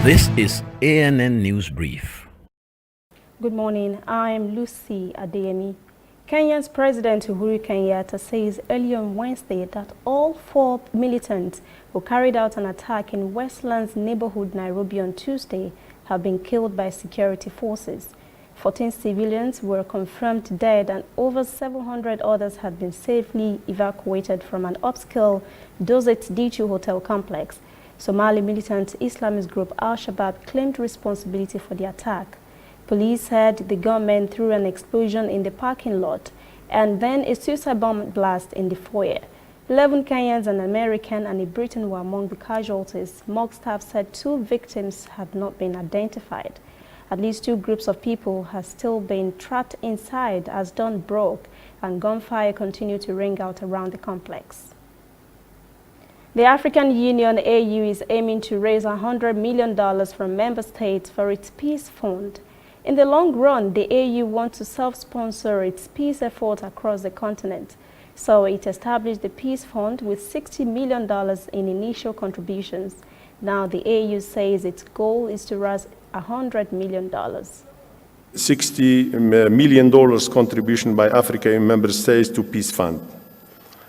This is ANN News Brief. Good morning. I'm Lucy Adeyemi. Kenya's President Uhuru Kenyatta says early on Wednesday that all 4 militants who carried out an attack in Westlands neighborhood Nairobi on Tuesday have been killed by security forces. 14 civilians were confirmed dead and over 700 others had been safely evacuated from an upscale Dozet D2 hotel complex. Somali militant Islamist group al-shabaab claimed responsibility for the attack. Police said the gunmen threw an explosion in the parking lot and then a suicide bomb blast in the foyer. 11 Kenyans, an American and a Briton were among the casualties. Morgue staff said 2 victims had not been identified. At least 2 groups of people have still been trapped inside as dawn broke and gunfire continued to ring out around the complex. The African Union AU is aiming to raise $100 million from member states for its peace fund. In the long run, the AU wants to self-sponsor its peace effort across the continent. So it established the Peace Fund with $60 million in initial contributions. Now the AU says its goal is to raise $100 million. $60 million contribution by African member states to Peace Fund.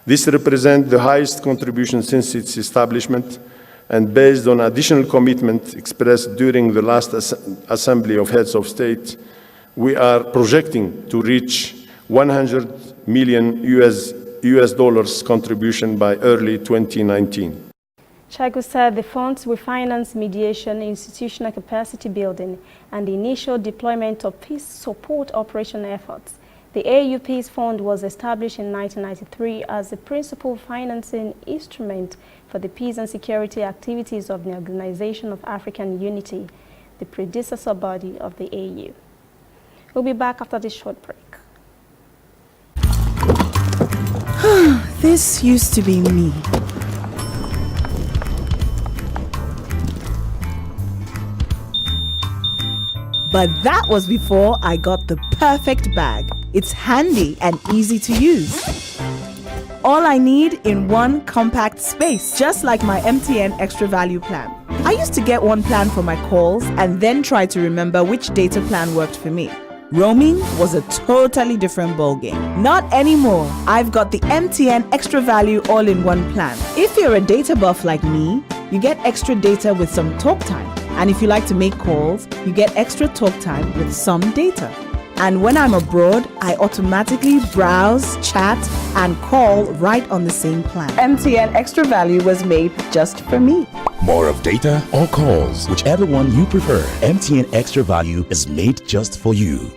This represents the highest contribution since its establishment, and based on additional commitment expressed during the last Assembly of Heads of State, we are projecting to reach $100 million US dollars contribution by early 2019. Chagu said the funds will finance mediation, institutional capacity building, and the initial deployment of peace support operation efforts. The AU Peace Fund was established in 1993 as the principal financing instrument for the peace and security activities of the Organization of African Unity, the predecessor body of the AU. We'll be back after this short break. This used to be me. But that was before I got the perfect bag. It's handy and easy to use. All I need in one compact space, just like my MTN Extra Value plan. I used to get one plan for my calls and then try to remember which data plan worked for me. Roaming was a totally different ballgame. Not anymore. I've got the MTN Extra Value all-in-one plan. If you're a data buff like me, you get extra data with some talk time. And if you like to make calls, you get extra talk time with some data. And when I'm abroad, I automatically browse, chat, and call right on the same plan. MTN Extra Value was made just for me. More of data or calls, whichever one you prefer. MTN Extra Value is made just for you.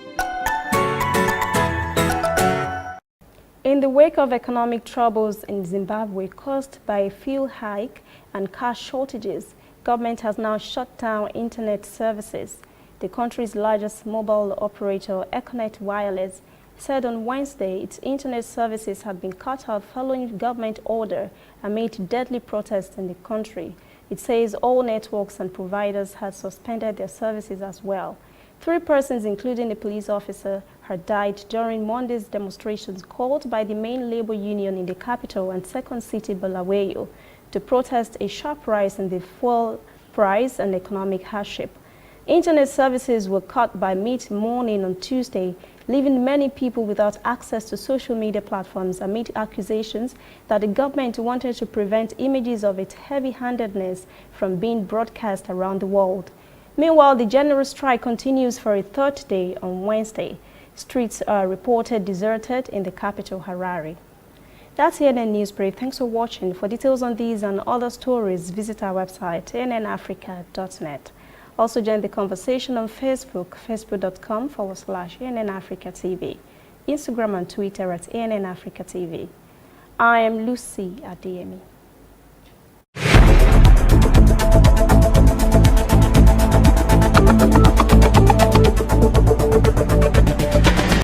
In the wake of economic troubles in Zimbabwe caused by a fuel hike and cash shortages, government has now shut down internet services. The country's largest mobile operator, Econet Wireless, said on Wednesday its internet services had been cut off following government order amid deadly protests in the country. It says all networks and providers had suspended their services as well. 3 persons, including a police officer, had died during Monday's demonstrations called by the main labor union in the capital and second city, Bulawayo, to protest a sharp rise in the fuel price and economic hardship. Internet services were cut by mid-morning on Tuesday, leaving many people without access to social media platforms amid accusations that the government wanted to prevent images of its heavy-handedness from being broadcast around the world. Meanwhile, the general strike continues for a 3rd day on Wednesday. Streets are reported deserted in the capital, Harare. That's ANN News Brief. Thanks for watching. For details on these and other stories, visit our website, annafrica.net. Also join the conversation on Facebook, facebook.com/ANN Africa TV, Instagram and Twitter at ANN Africa TV. I am Lucy Adeyemi.